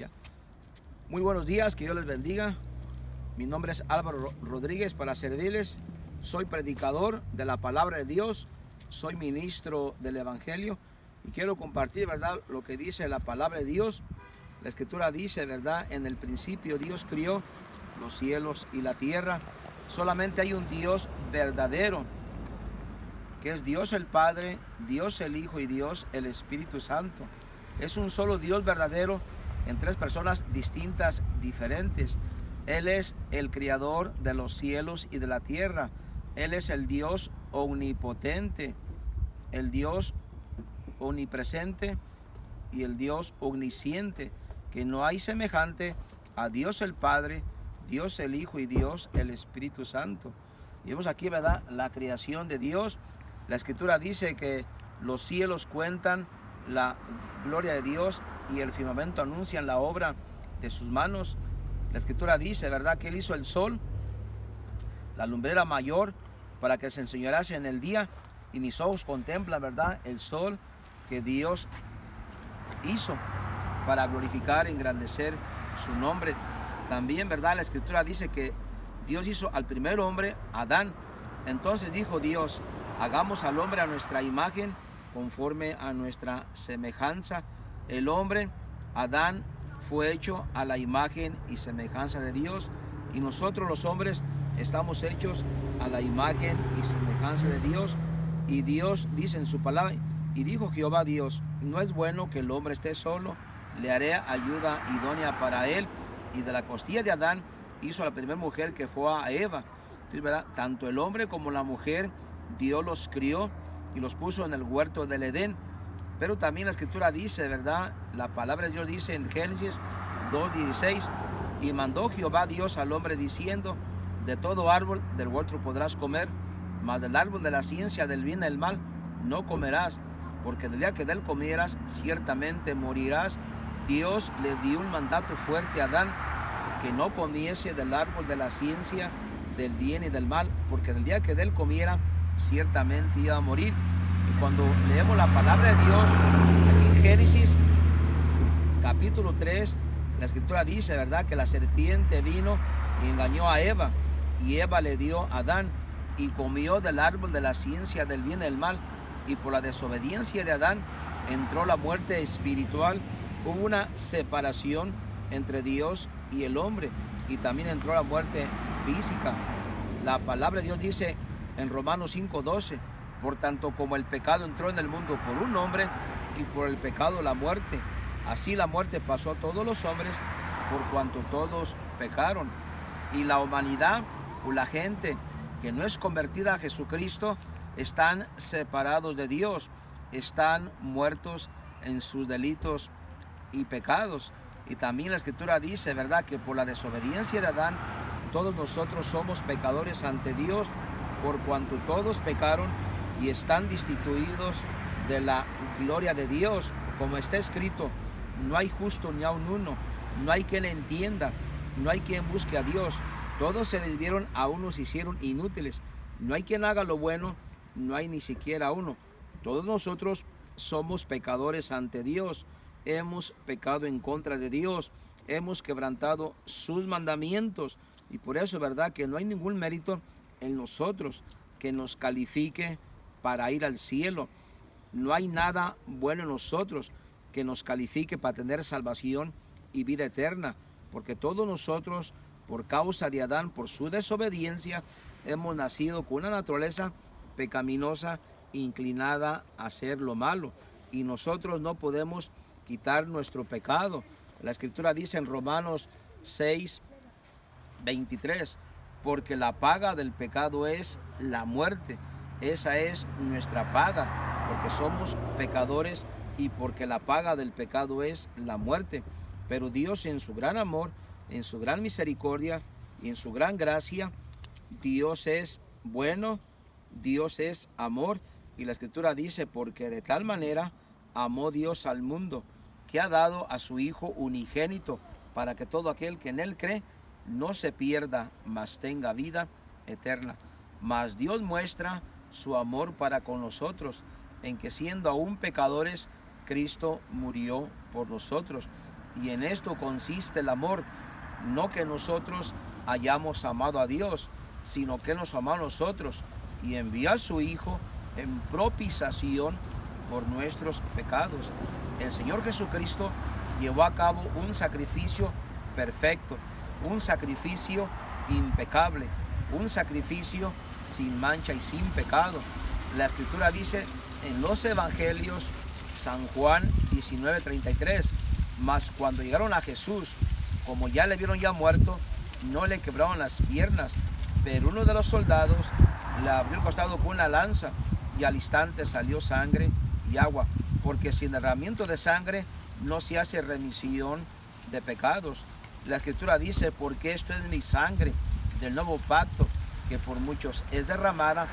Ya. Muy buenos días, que Dios les bendiga. Mi nombre es Álvaro Rodríguez para servirles. Soy predicador de la palabra de Dios, soy ministro del Evangelio y quiero compartir, ¿verdad?, lo que dice la palabra de Dios. La Escritura dice, ¿verdad?, en el principio Dios crió los cielos y la tierra. Solamente hay un Dios verdadero, que es Dios el Padre, Dios el Hijo y Dios el Espíritu Santo. Es un solo Dios verdadero en tres personas distintas, diferentes. Él es el creador de los cielos y de la tierra. Él es el Dios omnipotente, el Dios omnipresente y el Dios omnisciente, que no hay semejante a Dios el Padre, Dios el Hijo y Dios el Espíritu Santo. Y vemos aquí, ¿verdad?, la creación de Dios. La Escritura dice que los cielos cuentan la gloria de Dios y el firmamento anuncian la obra de sus manos. La Escritura dice, ¿verdad?, que Él hizo el sol, la lumbrera mayor, para que se enseñorease en el día, y mis ojos contemplan, ¿verdad?, el sol que Dios hizo para glorificar y engrandecer su nombre. También, ¿verdad?, la Escritura dice que Dios hizo al primer hombre, Adán. Entonces dijo Dios: hagamos al hombre a nuestra imagen, conforme a nuestra semejanza. El hombre, Adán, fue hecho a la imagen y semejanza de Dios, y nosotros los hombres estamos hechos a la imagen y semejanza de Dios. Y Dios dice en su palabra: y dijo Jehová Dios, no es bueno que el hombre esté solo, le haré ayuda idónea para él. Y de la costilla de Adán hizo a la primera mujer, que fue a Eva. Entonces, ¿verdad?, tanto el hombre como la mujer Dios los crió y los puso en el huerto del Edén. Pero también la Escritura dice, ¿verdad?, la palabra de Dios dice en Génesis 2:16: y mandó Jehová Dios al hombre diciendo: de todo árbol del huerto podrás comer, mas del árbol de la ciencia del bien y del mal no comerás, porque del día que de él comieras ciertamente morirás. Dios le dio un mandato fuerte a Adán, que no comiese del árbol de la ciencia del bien y del mal, porque del día que de él comiera ciertamente iba a morir. Y cuando leemos la palabra de Dios en Génesis capítulo 3, la Escritura dice, ¿verdad?, que la serpiente vino y engañó a Eva, y Eva le dio a Adán, y comió del árbol de la ciencia del bien y del mal, y por la desobediencia de Adán entró la muerte espiritual. Hubo una separación entre Dios y el hombre, y también entró la muerte física. La palabra de Dios dice en Romanos 5:12: por tanto como el pecado entró en el mundo por un hombre, y por el pecado la muerte, así la muerte pasó a todos los hombres, por cuanto todos pecaron. Y la humanidad, o la gente que no es convertida a Jesucristo, están separados de Dios, están muertos en sus delitos y pecados. Y también la Escritura dice, ¿verdad?, que por la desobediencia de Adán todos nosotros somos pecadores ante Dios, por cuanto todos pecaron y están destituidos de la gloria de Dios. Como está escrito: no hay justo ni aun uno, no hay quien entienda, no hay quien busque a Dios. Todos se desviaron, a uno se hicieron inútiles. No hay quien haga lo bueno, no hay ni siquiera uno. Todos nosotros somos pecadores ante Dios. Hemos pecado en contra de Dios, hemos quebrantado sus mandamientos, y por eso, ¿verdad?, que no hay ningún mérito en nosotros que nos califique para ir al cielo. No hay nada bueno en nosotros que nos califique para tener salvación y vida eterna, porque todos nosotros, por causa de Adán, por su desobediencia, hemos nacido con una naturaleza pecaminosa, inclinada a hacer lo malo, y nosotros no podemos quitar nuestro pecado. La Escritura dice en Romanos 6:23: porque la paga del pecado es la muerte. Esa es nuestra paga, porque somos pecadores y porque la paga del pecado es la muerte. Pero Dios, en su gran amor, en su gran misericordia y en su gran gracia, Dios es bueno, Dios es amor. Y la Escritura dice: porque de tal manera amó Dios al mundo, que ha dado a su Hijo unigénito, para que todo aquel que en él cree no se pierda, mas tenga vida eterna. Mas Dios muestra su amor para con nosotros, en que siendo aún pecadores, Cristo murió por nosotros. Y en esto consiste el amor, no que nosotros hayamos amado a Dios, sino que Él nos amó a nosotros y envió a su Hijo en propiciación por nuestros pecados. El Señor Jesucristo llevó a cabo un sacrificio perfecto, un sacrificio impecable, un sacrificio sin mancha y sin pecado. La Escritura dice en los Evangelios, San Juan 19:33, mas cuando llegaron a Jesús, como ya le vieron ya muerto, no le quebraron las piernas, pero uno de los soldados le abrió el costado con una lanza y al instante salió sangre y agua, porque sin derramamiento de sangre no se hace remisión de pecados. La Escritura dice, porque esto es mi sangre del nuevo pacto, que por muchos es derramada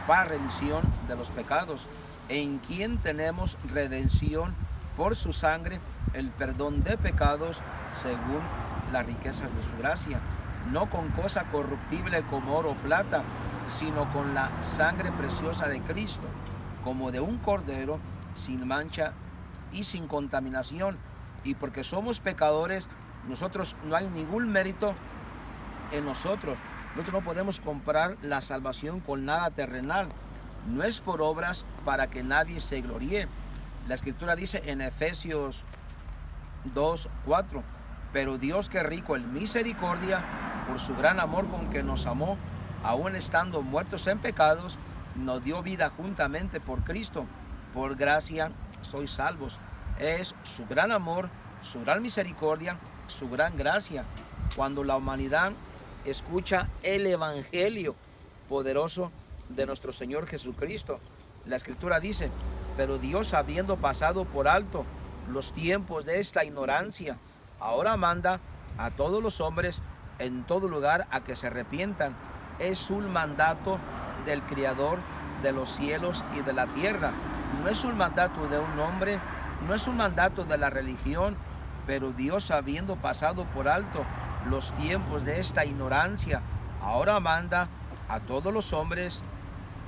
para remisión de los pecados, en quien tenemos redención por su sangre, el perdón de pecados según las riquezas de su gracia, no con cosa corruptible como oro o plata, sino con la sangre preciosa de Cristo, como de un cordero sin mancha y sin contaminación. Y porque somos pecadores, nosotros no hay ningún mérito en nosotros. Nosotros no podemos comprar la salvación con nada terrenal. No es por obras para que nadie se gloríe. La Escritura dice en Efesios 2:4, pero Dios, que es rico en misericordia, por su gran amor con que nos amó, aun estando muertos en pecados, nos dio vida juntamente por Cristo. Por gracia sois salvos. Es su gran amor, su gran misericordia, su gran gracia. Cuando la humanidad escucha el Evangelio poderoso de nuestro Señor Jesucristo, la Escritura dice, pero Dios, habiendo pasado por alto los tiempos de esta ignorancia, ahora manda a todos los hombres en todo lugar a que se arrepientan. Es un mandato del Creador de los cielos y de la tierra. No es un mandato de un hombre, no es un mandato de la religión, pero Dios, habiendo pasado por alto los tiempos de esta ignorancia, ahora manda a todos los hombres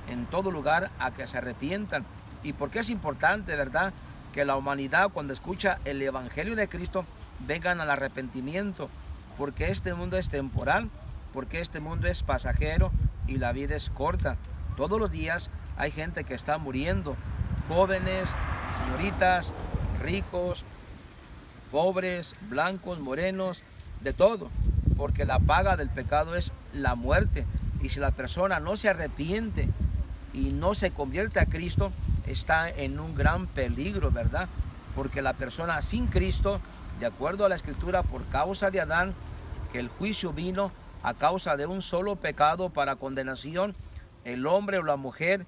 en todo lugar a que se arrepientan. ¿Y por qué es importante, verdad, que la humanidad, cuando escucha el Evangelio de Cristo, vengan al arrepentimiento? Porque este mundo es temporal, porque este mundo es pasajero y la vida es corta. Todos los días hay gente que está muriendo, jóvenes, señoritas, ricos, pobres, blancos, morenos, de todo, porque la paga del pecado es la muerte. Y si la persona no se arrepiente y no se convierte a Cristo, está en un gran peligro, ¿verdad? Porque la persona sin Cristo, de acuerdo a la Escritura, por causa de Adán, que el juicio vino a causa de un solo pecado para condenación, el hombre o la mujer,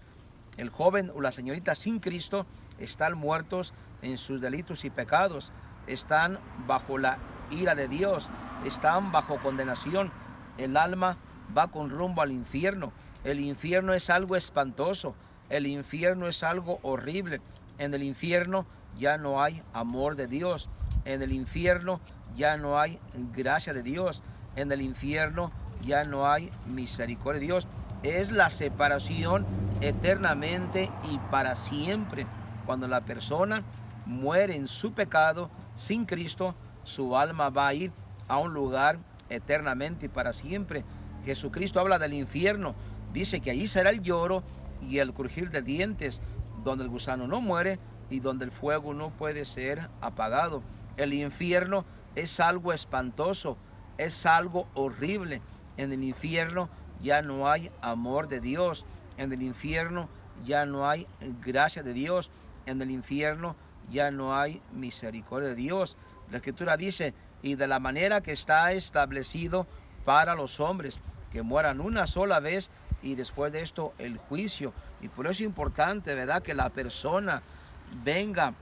el joven o la señorita sin Cristo, están muertos en sus delitos y pecados, están bajo la ira de Dios, están bajo condenación. El alma va con rumbo al infierno. El infierno es algo espantoso, el infierno es algo horrible. En el infierno ya no hay amor de Dios, en el infierno ya no hay gracia de Dios, en el infierno ya no hay misericordia de Dios. Es la separación eternamente y para siempre. Cuando la persona muere en su pecado sin Cristo, su alma va a ir a un lugar eternamente y para siempre. Jesucristo habla del infierno, dice que allí será el lloro y el crujir de dientes, donde el gusano no muere y donde el fuego no puede ser apagado. El infierno es algo espantoso, es algo horrible. En el infierno ya no hay amor de Dios, en el infierno ya no hay gracia de Dios, en el infierno ya no hay misericordia de Dios. La Escritura dice, y de la manera que está establecido para los hombres, que mueran una sola vez y después de esto el juicio. Y por eso es importante, ¿verdad?, que la persona venga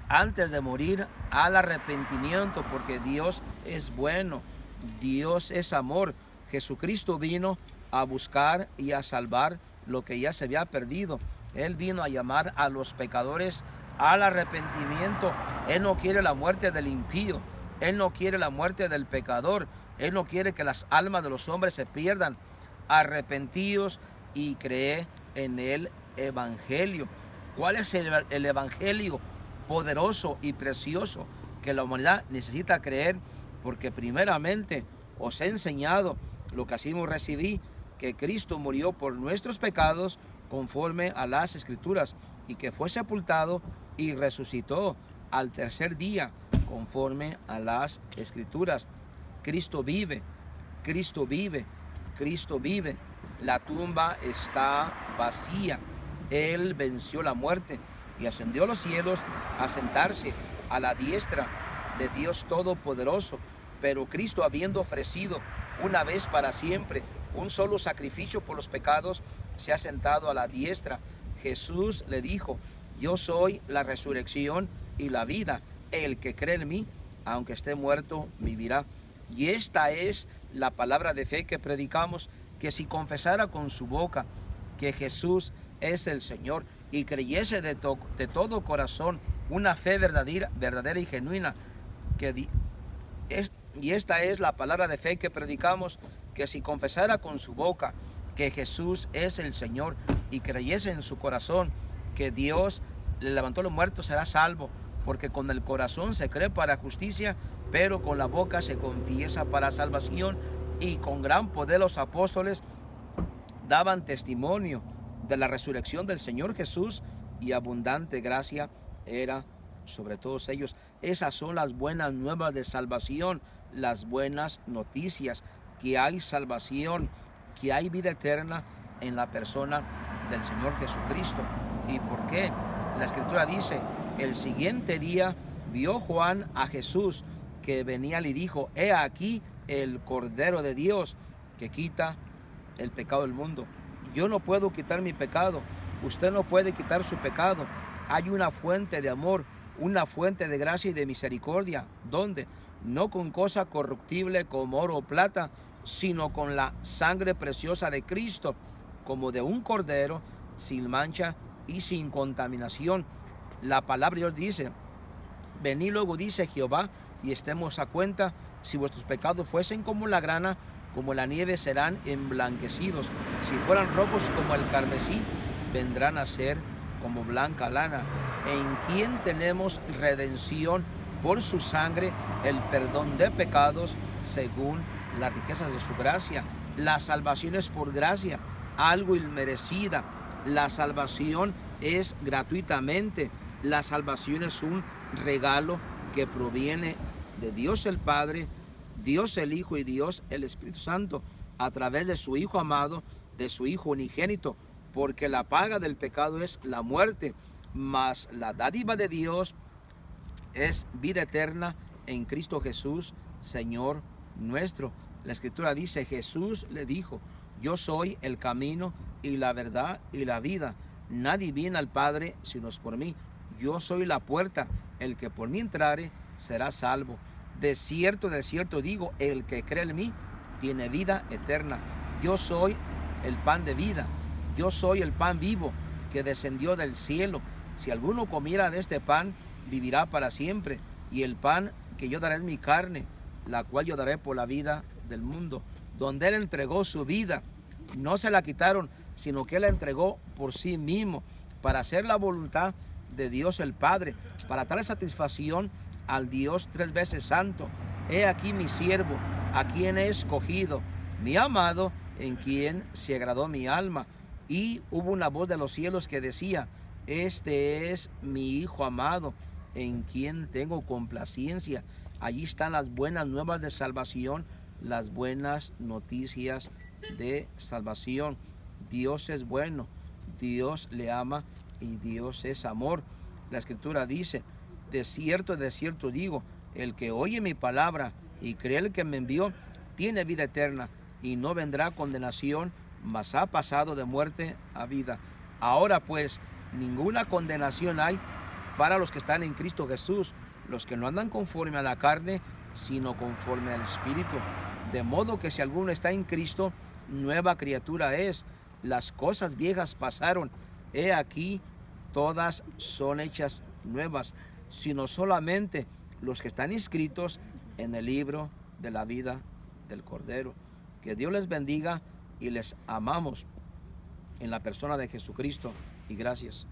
antes de morir al arrepentimiento, porque Dios es bueno, Dios es amor. Jesucristo vino a buscar y a salvar lo que ya se había perdido. Él vino a llamar a los pecadores al arrepentimiento. Él no quiere la muerte del impío, Él no quiere la muerte del pecador, Él no quiere que las almas de los hombres se pierdan. Arrepentíos y cree en el Evangelio. ¿Cuál es el Evangelio poderoso y precioso? que la humanidad necesita creer, porque primeramente os he enseñado lo que así recibí, que Cristo murió por nuestros pecados conforme a las Escrituras, y que fue sepultado y resucitó al tercer día conforme a las Escrituras. Cristo vive, Cristo vive, Cristo vive. La tumba está vacía. Él venció la muerte y ascendió a los cielos a sentarse a la diestra de Dios Todopoderoso. Pero Cristo, habiendo ofrecido una vez para siempre un solo sacrificio por los pecados, se ha sentado a la diestra. Jesús le dijo: yo soy la resurrección y la vida. El que cree en mí, aunque esté muerto, vivirá. Y esta es la palabra de fe que predicamos, que si confesara con su boca que Jesús es el Señor y creyese de todo corazón, una fe verdadera y genuina, y esta es la palabra de fe que predicamos, que si confesara con su boca que Jesús es el Señor y creyese en su corazón que Dios le levantó a los muertos, será salvo. Porque con el corazón se cree para justicia, pero con la boca se confiesa para salvación. Y con gran poder los apóstoles daban testimonio de la resurrección del Señor Jesús, y abundante gracia era sobre todos ellos. Esas son las buenas nuevas de salvación, las buenas noticias, que hay salvación, que hay vida eterna en la persona del Señor Jesucristo. ¿Y por qué? La Escritura dice: el siguiente día vio Juan a Jesús que venía y dijo: he aquí el Cordero de Dios que quita el pecado del mundo. Yo no puedo quitar mi pecado, usted no puede quitar su pecado. Hay una fuente de amor, una fuente de gracia y de misericordia. ¿Dónde? No con cosa corruptible como oro o plata, sino con la sangre preciosa de Cristo, como de un cordero, sin mancha y sin contaminación. La palabra de Dios dice: venid luego, dice Jehová, y estemos a cuenta. Si vuestros pecados fuesen como la grana, como la nieve, serán emblanquecidos. Si fueran rojos como el carmesí, vendrán a ser como blanca lana. En quien tenemos redención por su sangre, el perdón de pecados, según las riquezas de su gracia. La salvación es por gracia, algo inmerecida. La salvación es gratuitamente. La salvación es un regalo que proviene de Dios el Padre, Dios el Hijo y Dios el Espíritu Santo, a través de su Hijo amado, de su Hijo unigénito, porque la paga del pecado es la muerte, mas la dádiva de Dios es vida eterna en Cristo Jesús, Señor nuestro. La Escritura dice: Jesús le dijo: yo soy el camino y la verdad y la vida. Nadie viene al Padre sino es por mí. Yo soy la puerta. El que por mí entrare será salvo. De cierto digo, el que cree en mí tiene vida eterna. Yo soy el pan de vida. Yo soy el pan vivo que descendió del cielo. Si alguno comiera de este pan, vivirá para siempre. Y el pan que yo daré es mi carne, la cual yo daré por la vida del mundo. Donde Él entregó su vida, no se la quitaron, sino que Él la entregó por sí mismo, para hacer la voluntad de Dios el Padre, para darle satisfacción al Dios tres veces santo. He aquí mi siervo, a quien he escogido, mi amado, en quien se agradó mi alma. Y hubo una voz de los cielos que decía: este es mi Hijo amado, en quien tengo complacencia. Allí están las buenas nuevas de salvación, las buenas noticias de salvación. Dios es bueno, Dios le ama y Dios es amor. La Escritura dice: de cierto digo, el que oye mi palabra y cree el que me envió, tiene vida eterna y no vendrá condenación, mas ha pasado de muerte a vida. Ahora pues, ninguna condenación hay para los que están en Cristo Jesús, los que no andan conforme a la carne, sino conforme al Espíritu. De modo que si alguno está en Cristo, nueva criatura es. Las cosas viejas pasaron, he aquí, todas son hechas nuevas, sino solamente los que están inscritos en el libro de la vida del Cordero. Que Dios les bendiga y les amamos en la persona de Jesucristo. Y gracias.